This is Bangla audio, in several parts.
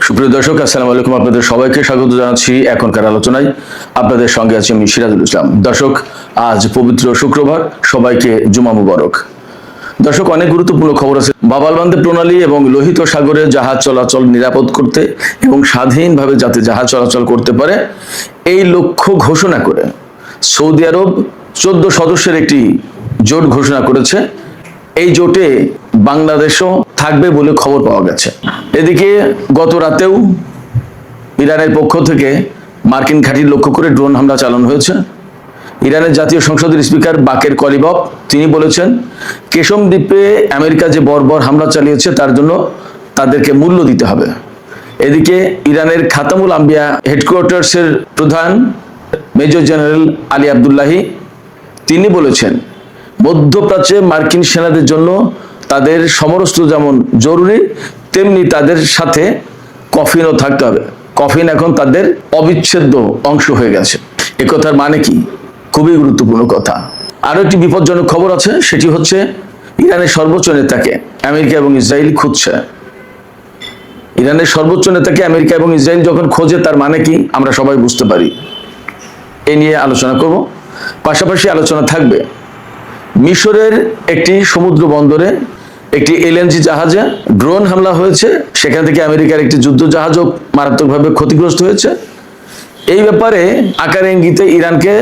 সুপ্রিয় দর্শক, আসসালামু আলাইকুম। আপনাদের সবাইকে স্বাগত জানাচ্ছি এখনকার আলোচনায়। আপনাদের সঙ্গে আছি আমি সিরাজুল ইসলাম। দর্শক, আজ পবিত্র শুক্রবার, সবাইকে জুমা মুবারক। দর্শক, অনেক গুরুত্বপূর্ণ খবর আছে। বাবালবান্ধে প্রণালী এবং লোহিত সাগরে জাহাজ চলাচল নিরাপদ করতে এবং স্বাধীনভাবে যাতে জাহাজ চলাচল করতে পারে, এই লক্ষ্য ঘোষণা করে সৌদি আরব 14 সদস্যের একটি জোট ঘোষণা করেছে। এই জোটে বাংলাদেশও থাকবে বলে খবর পাওয়া গেছে। এদিকে গত রাতেও ইরানের পক্ষ থেকে মার্কিন ঘাঁটি লক্ষ্য করে ড্রোন হামলা চালানো হয়েছে। ইরানের জাতীয় সংসদের স্পিকার বাকের কলিবফ তিনি বলেছেন, কেশম দ্বীপে আমেরিকা যে বর্বর হামলা চালিয়েছে তার জন্য তাদেরকে মূল্য দিতে হবে। এদিকে ইরানের খাতামুল আম্বিয়া হেডকোয়ার্টার্সের প্রধান মেজর জেনারেল আলী আবদুল্লাহি তিনি বলেছেন, মধ্যপ্রাচ্যে মার্কিন সেনাদের জন্য তাদের সমরাস্ত্র যেমন জরুরি, তেমনি তাদের সাথে কফিনও থাকতে হবে। কফিন এখন তাদের অবিচ্ছেদ্য অংশ হয়ে গেছে। একথার মানে কি? খুবই গুরুত্বপূর্ণ কথা। আরো একটি বিপজ্জনক খবর আছে, সেটি হচ্ছে ইরানের সর্বোচ্চ নেতাকে আমেরিকা এবং ইসরায়েল খুঁজছে। ইরানের সর্বোচ্চ নেতাকে আমেরিকা এবং ইসরায়েল যখন খোঁজে, তার মানে কি আমরা সবাই বুঝতে পারি। এ নিয়ে আলোচনা করব। পাশাপাশি আলোচনা থাকবে মিশরের একটি সমুদ্র বন্দরে একটি এলএনজি জাহাজে ড্রোন হামলা হয়েছে, সেখান থেকে আমেরিকার একটি যুদ্ধ জাহাজও মারাত্মকভাবে ক্ষতিগ্রস্ত হয়েছে। এই ব্যাপারে আকার ইঙ্গিতে ইরানকে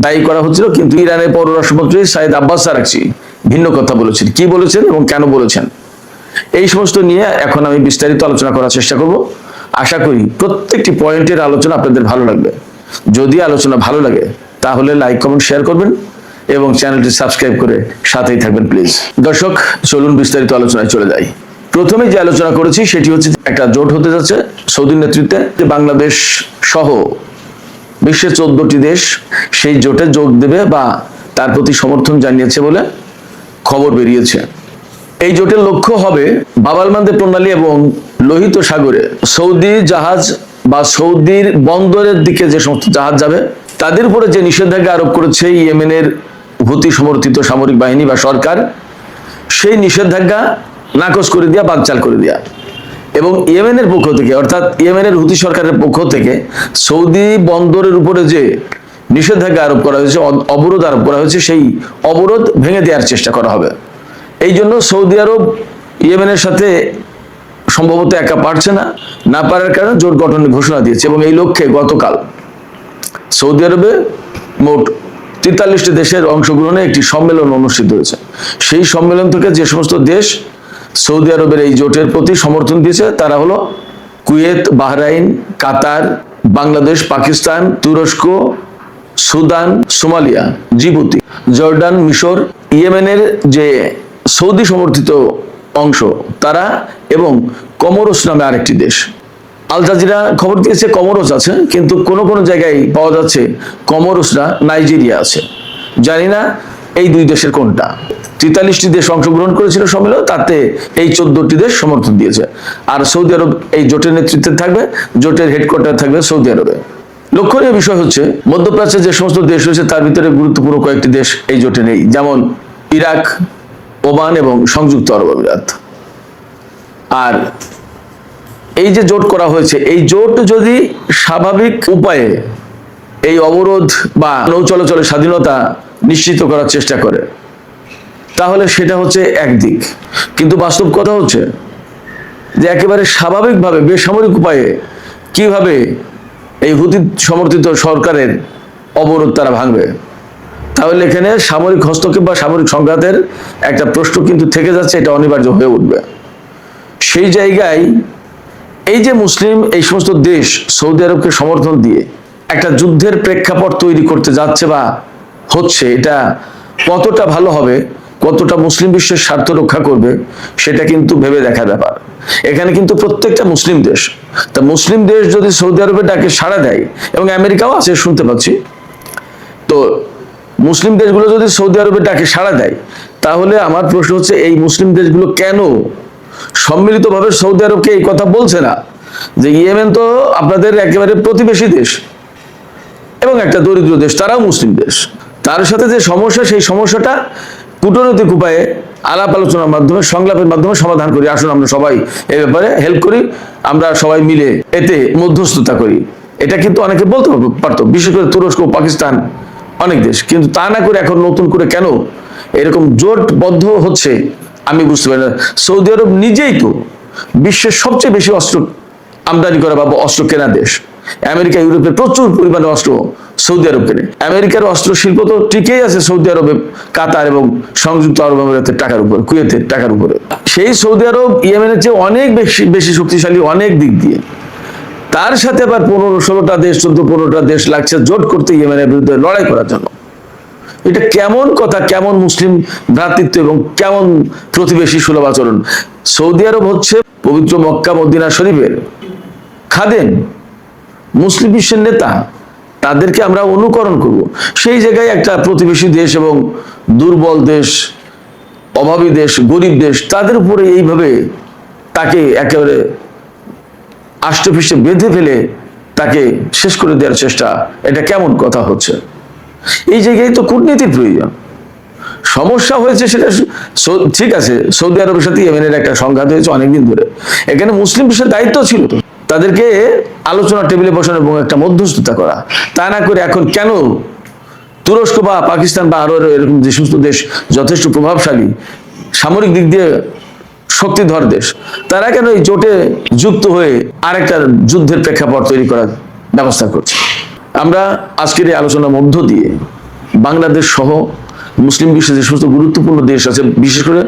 দায়ী করা হচ্ছিল, কিন্তু ইরানের পররাষ্ট্রমন্ত্রী সাইদ আব্বাস আরাকচি ভিন্ন কথা বলেছেন। কি বলেছেন এবং কেন বলেছেন, এই সমস্ত নিয়ে এখন আমি বিস্তারিত আলোচনা করার চেষ্টা করব। আশা করি প্রত্যেকটি পয়েন্টের আলোচনা আপনাদের ভালো লাগবে। যদি আলোচনা ভালো লাগে তাহলে লাইক, কমেন্ট, শেয়ার করবেন এবং চ্যানেলটি সাবস্ক্রাইব করে সাথেই থাকবেন প্লিজ। দর্শক, চলুন বিস্তারিত আলোচনায় চলে যাই। প্রথমে যে আলোচনা করেছি সেটি হচ্ছে একটা জোট হতে যাচ্ছে সৌদির নেতৃত্বে, বাংলাদেশ সহ বিশ্বের 14টি দেশ সেই জোটে যোগ দেবে বা তার প্রতি সমর্থন জানিয়েছে বলে খবর বেরিয়েছে। এই জোটের লক্ষ্য হবে বাবালমান্দে প্রণালী এবং লোহিত সাগরে সৌদি জাহাজ বা সৌদির বন্দরের দিকে যে সমস্ত জাহাজ যাবে তাদের উপরে যে নিষেধাজ্ঞা আরোপ করেছে ইয়েমেনের হুতি সমর্থিত সামরিক বাহিনী বা সরকার, সেই নিষেধাজ্ঞা নাকচ করে দেওয়া, বানচাল করে দেওয়া। এবং ইয়েমেনের পক্ষ থেকে, অর্থাৎ ইয়েমেনের হুতি সরকারের পক্ষ থেকে সৌদি বন্দরের উপরে যে নিষেধাজ্ঞা আরোপ করা হয়েছে, অবরোধ আরোপ করা হয়েছে, সেই অবরোধ ভেঙে দেওয়ার চেষ্টা করা হবে। এই জন্য সৌদি আরব ইয়েমেনের সাথে সম্ভবত একা পারছে না, না পারার কারণে জোট গঠনের ঘোষণা দিয়েছে। এবং এই লক্ষ্যে গতকাল সৌদি আরবে মোট 43টি দেশের অংশগ্রহণে একটি সম্মেলন অনুষ্ঠিত হয়েছে। সেই সম্মেলন থেকে যে সমস্ত দেশ সৌদি আরবের এই জোটের প্রতি সমর্থন দিয়েছে তারা হলো কুয়েত, বাহরাইন, কাতার, বাংলাদেশ, পাকিস্তান, তুরস্ক, সুদান, সোমালিয়া, জিবুতি, জর্ডান, মিশর, ইয়েমেনের যে সৌদি সমর্থিত অংশ তারা, এবং কমোরস নামে আরেকটি দেশ। আল জাজিরা খবর দিয়েছে কমোরস আছে, কিন্তু কোনো কোনো জায়গায় পাওয়া যাচ্ছে কমোরস না, নাইজেরিয়া আছে। জানি না এই দুই দেশের কোনটা। 43টি দেশ অংশগ্রহণ করেছিল সম্মেলন, তাতে এই 14টি দেশ সমর্থন দিয়েছে। আর সৌদি আরব এই জোটের নেতৃত্বে থাকবে, জোটের হেডকোয়ার্টার থাকবে সৌদি আরবে। লক্ষণীয় বিষয় হচ্ছে মধ্যপ্রাচ্যের যে সমস্ত দেশ রয়েছে তার ভিতরে গুরুত্বপূর্ণ কয়েকটি দেশ এই জোটে নেই, যেমন ইরাক, ওমান এবং সংযুক্ত আরব আমিরাত। আর এই যে জোট করা হয়েছে, এই জোট যদি স্বাভাবিক উপায়ে এই অবরোধ বা নৌ চলাচলের স্বাধীনতা নিশ্চিত করার চেষ্টা করে তাহলে সেটা হচ্ছে একদিক। কিন্তু বাস্তব কথা হচ্ছে যে একেবারে স্বাভাবিকভাবে বেসামরিক উপায়ে কিভাবে এই হুতি সমর্থিত সরকারের অবরোধ তারা ভাঙবে। তাহলে এখানে সামরিক হস্তক্ষেপ বা সামরিক সংঘাতের একটা প্রশ্ন কিন্তু থেকে যাচ্ছে, এটা অনিবার্য হয়ে উঠবে। সেই জায়গায় এই যে মুসলিম এই সমস্ত দেশ সৌদি আরবকে সমর্থন দিয়ে একটা যুদ্ধের প্রেক্ষাপট তৈরি করতে যাচ্ছে বা হচ্ছে, এটা কতটা ভালো হবে, কতটা মুসলিম বিশ্বের স্বার্থ রক্ষা করবে, সেটা কিন্তু ভেবে দেখার ব্যাপার। এখানে কিন্তু প্রত্যেকটা মুসলিম দেশ, তা মুসলিম দেশ যদি সৌদি আরবের ডাকে সাড়া দেয়, এবং আমেরিকাও আছে শুনতে পাচ্ছি, তো মুসলিম দেশগুলো যদি সৌদি আরবের ডাকে সাড়া দেয়, তাহলে আমার প্রশ্ন হচ্ছে এই মুসলিম দেশগুলো কেন সম্মিলিতভাবে সৌদি আরবকে এই কথা বলছে না যে ইয়েমেন তো আপনাদের একেবারে প্রতিবেশী দেশ এবং একটা দরিদ্র দেশ, তারাও মুসলিম দেশ, তার সাথে যে সমস্যা, সেই সমস্যাটা কূটনৈতিক উপায়ে আলাপ আলোচনার মাধ্যমে, সংলাপের মাধ্যমে সমাধান করি। আসুন আমরা সবাই এ ব্যাপারে হেল্প করি, আমরা সবাই মিলে এতে মধ্যস্থতা করি। এটা কিন্তু অনেকে বলতে পারতো, বিশেষ করে তুরস্ক, পাকিস্তান, অনেক দেশ। কিন্তু তা না করে এখন নতুন করে কেন এরকম জোটবদ্ধ হচ্ছে আমি বুঝতে পারি না। সৌদি আরব নিজেই তো বিশ্বের সবচেয়ে বেশি অস্ত্র আমদানি করা বা অস্ত্র কেনা দেশ। আমেরিকা, ইউরোপের প্রচুর পরিমাণে অস্ত্র সৌদি আরব কেনে। আমেরিকার অস্ত্র শিল্প তো টিকেই আছে সৌদি আরবে, কাতার এবং সংযুক্ত আরব আমিরাতের টাকার উপর, কুয়েতের টাকার উপরে। সেই সৌদি আরব ইয়েমেনের চেয়ে অনেক বেশি বেশি শক্তিশালী অনেক দিক দিয়ে। তার সাথে আবার 15-16টা দেশ, 14-15টা দেশ লাগছে জোট করতে ইয়েমেনের বিরুদ্ধে লড়াই করার জন্য। এটা কেমন কথা, কেমন মুসলিম ভ্রাতৃত্ব এবং কেমন প্রতিবেশী সুলভ আচরণ। সৌদি আরব হচ্ছে পবিত্র মক্কা মদিনা শরীফের খাদেম, মুসলিম বিশ্বের নেতা। তাদেরকে আমরা অনুকরণ করব। সেই জায়গায় একটা প্রতিবেশী দেশ এবং দুর্বল দেশ, অভাবী দেশ, গরিব দেশ, তাদের উপরে এইভাবে তাকে একেবারে আষ্টে পৃষ্ঠে বেঁধে ফেলে তাকে শেষ করে দেওয়ার চেষ্টা, এটা কেমন কথা হচ্ছে? এই জায়গায় তো কূটনীতির প্রয়োজন। সমস্যা হয়েছে সেটা ঠিক আছে, সৌদি আরবের সাথে ইয়েমেনের একটা সংঘাত হয়েছে অনেকদিন ধরে। এখানে মুসলিম বিশ্বের দায়িত্ব ছিল তো তাদেরকে আলোচনা টেবিলে বসানো এবং একটা মধ্যস্থতা করা। তা না করে এখন কেন তুরস্ক বা পাকিস্তান বা আরো এরকম যে সমস্ত দেশ যথেষ্ট প্রভাবশালী, সামরিক দিক দিয়ে শক্তিধর দেশ, তারা কেন এই জোটে যুক্ত হয়ে আরেকটা যুদ্ধের প্রেক্ষাপট তৈরি করার ব্যবস্থা করছে? আমরা আজকের এই আলোচনার মধ্য দিয়ে বাংলাদেশ সহ মুসলিম বিশ্বের যে সমস্ত গুরুত্বপূর্ণ দেশ আছে, বিশেষ করে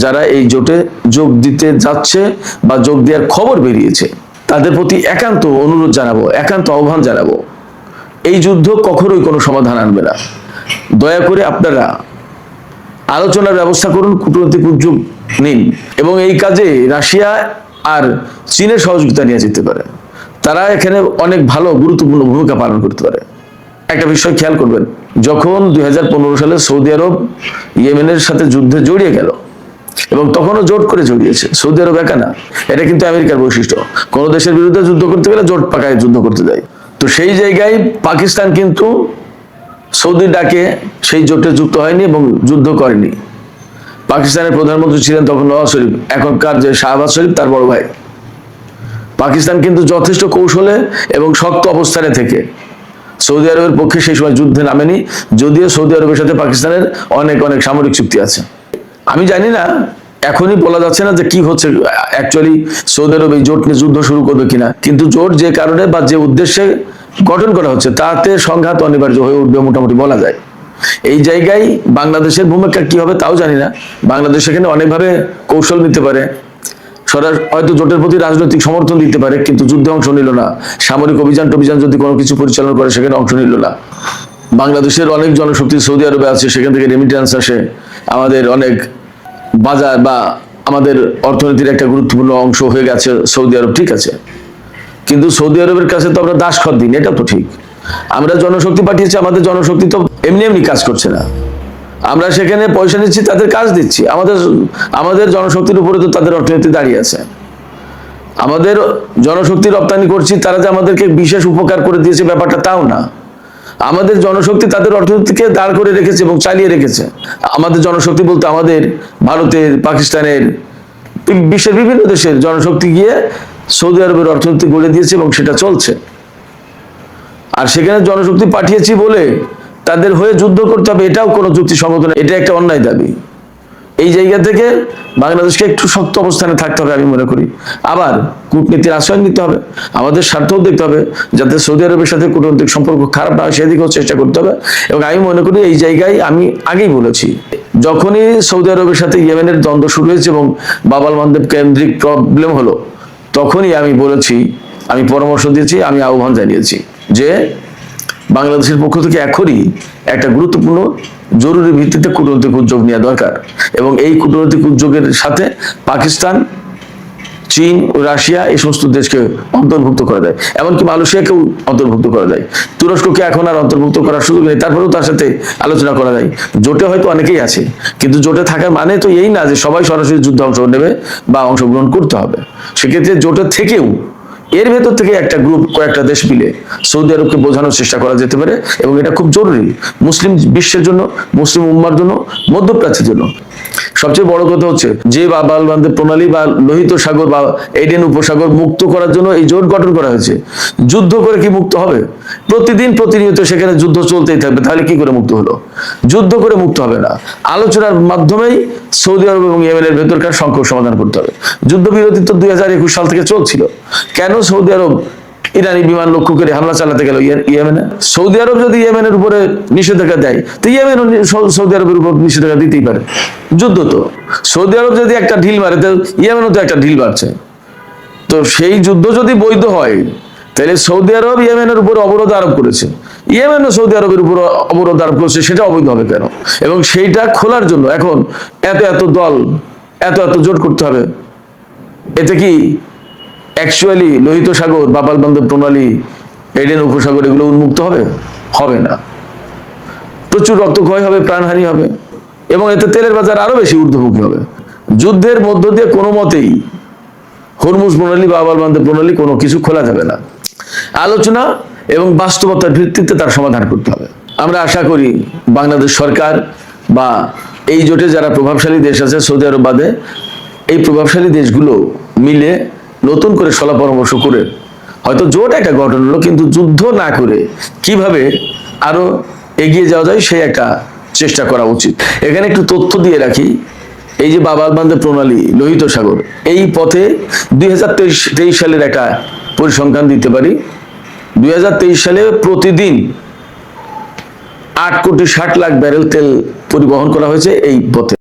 যারা এই জোটে যোগ দিতে যাচ্ছে বা যোগ দেওয়ার খবর বেরিয়েছে, তাদের প্রতি একান্ত অনুরোধ জানাবো, একান্ত আহ্বান জানাবো, এই যুদ্ধ কখনোই কোনো সমাধান আনবে না। দয়া করে আপনারা আলোচনার ব্যবস্থা করুন, কূটনৈতিক উদ্যোগ নিন এবং এই কাজে রাশিয়া আর চীনের সহযোগিতা নিয়ে যেতে পারে। তারা এখানে অনেক ভালো গুরুত্বপূর্ণ ভূমিকা পালন করতে পারে। একটা বিষয় খেয়াল করবেন, যখন 2015 সালে সৌদি আরব ইয়েমেনের সাথে যুদ্ধে জড়িয়ে গেল এবং তখনও জোট করে জড়িয়েছে, সৌদি আরব একা না, এটা কিন্তু আমেরিকার বৈশিষ্ট্য। কোন দেশের বিরুদ্ধে যুদ্ধ করতে গেলে জোট পাকায় যুদ্ধ করতে যায়। তো সেই জায়গায় পাকিস্তান কিন্তু সৌদির ডাকে সেই জোটে যুক্ত হয়নি এবং যুদ্ধ করেনি। পাকিস্তানের প্রধানমন্ত্রী ছিলেন তখন নওয়াজ শরীফ, এখনকার যে শাহবাজ শরীফ তার বড় ভাই। পাকিস্তান কিন্তু যথেষ্ট কৌশলে এবং শক্ত অবস্থানে থেকে সৌদি আরবের পক্ষে সেই সময় যুদ্ধে নামেনি, যদিও সৌদি আরবের সাথে পাকিস্তানের অনেক অনেক সামরিক চুক্তি আছে। আমি জানি না, এখনই বলা যাচ্ছে না যে কি হচ্ছে অ্যাকচুয়ালি, সৌদি আরব এই জোট নিয়ে যুদ্ধ শুরু করবে কিনা, কিন্তু জোট যে কারণে বা যে উদ্দেশ্যে গঠন করা হচ্ছে তাতে সংঘাত অনিবার্য হয়ে উঠবে মোটামুটি বলা যায়। এই জায়গায় বাংলাদেশের ভূমিকা কি হবে তাও জানি না। বাংলাদেশ এখানে অনেকভাবে কৌশল নিতে পারে, হয়তো জোটের প্রতি রাজনৈতিক সমর্থন দিতে পারে, কিন্তু যুদ্ধে অংশ নিল না। সামরিক অভিযান যদি কোনো কিছু পরিচালনা করে সেখানে অংশ নিল না। বাংলাদেশের অনেক জনশক্তি সৌদি আরবে আছে, সেখান থেকে রেমিটেন্স আসে, আমাদের অনেক বাজার বা আমাদের অর্থনীতির একটা গুরুত্বপূর্ণ অংশ হয়ে গেছে সৌদি আরব, ঠিক আছে। কিন্তু সৌদি আরবের কাছে তো আমরা দাসখত দিন, এটা তো ঠিক। আমরা জনশক্তি পাঠিয়েছি, আমাদের জনশক্তি তো এমনি এমনি কাজ করছে না। আমরা সেখানে পয়সা নিচ্ছি, তাদের কাজ দিচ্ছি। আমাদের জনশক্তির উপরে তো তাদের অর্থনীতি দাঁড়িয়ে আছে। আমাদের জনশক্তি রপ্তানি করছি, তারা যে আমাদেরকে বিশেষ উপকার করে দিয়েছে ব্যাপারটা তাও না। আমাদের জনশক্তি তাদের অর্থনীতিকে দাঁড় করে রেখেছে এবং চালিয়ে রেখেছে। আমাদের জনশক্তি বলতে আমাদের ভারতের, পাকিস্তানের, বিশ্বের বিভিন্ন দেশের জনশক্তি গিয়ে সৌদি আরবের অর্থনীতি গড়ে দিয়েছে এবং সেটা চলছে। আর সেখানে জনশক্তি পাঠিয়েছি বলে তাদের হয়ে যুদ্ধ করতে হবে, এটাও কোনো যুক্তিসঙ্গত না, এটা একটা অন্যায় দাবি। এই জায়গা থেকে বাংলাদেশকে একটু শক্ত অবস্থানে থাকতে হবে আমি মনে করি। আবার কূটনীতির আশ্রয় নিতে হবে, আমাদের স্বার্থও দেখতে হবে যাতে সৌদি আরবের সাথে কূটনৈতিক সম্পর্ক খারাপ না হয় সেদিকেও চেষ্টা করতে হবে। এবং আমি মনে করি এই জায়গায় আমি আগেই বলেছি, যখনই সৌদি আরবের সাথে ইয়েমেনের দ্বন্দ্ব শুরু হয়েছে এবং বাব-আল মানদেব কেন্দ্রিক প্রবলেম হলো, তখনই আমি বলেছি, আমি পরামর্শ দিয়েছি, আমি আহ্বান জানিয়েছি যে বাংলাদেশের পক্ষ থেকে এখনই একটা গুরুত্বপূর্ণ জরুরি ভিত্তিতে কূটনৈতিক উদ্যোগ নেওয়া দরকার এবং এই কূটনৈতিক উদ্যোগের সাথে পাকিস্তান, চীন ও রাশিয়া এই সমস্ত দেশকে অন্তর্ভুক্ত করা যায়, এমনকি মালয়েশিয়াকেও অন্তর্ভুক্ত করা যায়। তুরস্ককে এখন আর অন্তর্ভুক্ত করার সুযোগ নেই, তারপরেও তার সাথে আলোচনা করা যায়। জোটে হয়তো অনেকেই আছে, কিন্তু জোটে থাকার মানে তো এই না যে সবাই সরাসরি যুদ্ধে অংশগ্রহণ নেবে বা অংশগ্রহণ করতে হবে। সেক্ষেত্রে জোটের থেকেও এর ভেতর থেকে একটা গ্রুপ, কয়েকটা দেশ মিলে সৌদি আরবকে বোঝানোর চেষ্টা করা যেতে পারে, এবং এটা খুব জরুরি মুসলিম বিশ্বের জন্য, মুসলিম উম্মার জন্য, মধ্যপ্রাচ্যের জন্য। সবচেয়ে বড় কথা হচ্ছে যে বাব আল মানদেব প্রণালী বা লোহিত সাগর বা এডেন উপসাগর মুক্ত করার জন্য এই জোট গঠন করা হয়েছে। যুদ্ধ করে কি মুক্ত হবে? প্রতিদিন প্রতিনিয়ত সেখানে যুদ্ধ চলতেই থাকবে, তাহলে কি করে মুক্ত হলো? যুদ্ধ করে মুক্ত হবে না, আলোচনার মাধ্যমেই সৌদি আরব এবং ইয়েমেনের ভেতরকার সংকট সমাধান করতে হবে। যুদ্ধবিরতি তো 2021 সাল থেকে চলছিল, কেন সৌদি আরব ইরানি বিমান লক্ষ্য করে হামলা চালাতে গেল ইয়েমেনে? সৌদি আরব যদি ইয়েমেনের উপরে নিষেধাজ্ঞা দেয়, তো ইয়েমেন সৌদি আরবের উপর নিষেধাজ্ঞা দিতেই পারে। যুদ্ধ তো, সৌদি আরব যদি একটা ঢিল মারে, তো ইয়েমেনও তো একটা ঢিল মারছে। তো সেই যুদ্ধ যদি বৈধ হয়, তাহলে সৌদি আরব ইয়েমেনের উপর অবরোধ আরোপ করেছে, ইয়েমেনও সৌদি আরবের উপর অবরোধ আরোপ করেছে, সেটা অবৈধ হবে কেন? এবং সেইটা খোলার জন্য এখন এত এত দল, এত এত জোট করতে হবে। এতে কি অ্যাকচুয়ালি লোহিত সাগর, বাব আল মানদেব প্রণালী, এডেন উপসাগর এগুলো উন্মুক্ত হবে? হবে না। প্রচুর রক্তক্ষয় হবে, প্রাণহানি হবে, এবং এতে তেলের বাজার আরো বেশি ঊর্ধ্বমুখী হবে। যুদ্ধের মধ্য দিয়ে কোনো মতেই হরমুজ প্রণালী, বাব আল মানদেব প্রণালী কোনো কিছু খোলা যাবে না। আলোচনা এবং বাস্তবতার ভিত্তিতে তার সমাধান করতে হবে। আমরা আশা করি বাংলাদেশ সরকার বা এই জোটে যারা প্রভাবশালী দেশ আছে সৌদি আরব বাদে, এই প্রভাবশালী দেশগুলো মিলে নতুন করে সলা পরামর্শ করে হয়তো জোট একটা গঠন হলো, কিন্তু যুদ্ধ না করে কিভাবে আরো এগিয়ে যাওয়া যায় সেই একটা চেষ্টা করা উচিত। এখানে একটু তথ্য দিয়ে রাখি, এই যে বাব আল মানদেব প্রণালী, লোহিত সাগর, এই পথে 2023 সালের একটা পরিসংখ্যান দিতে পারি। 2023 সালে প্রতিদিন 8,60,00,000 ব্যারেল তেল পরিবহন করা হয়েছে এই পথে।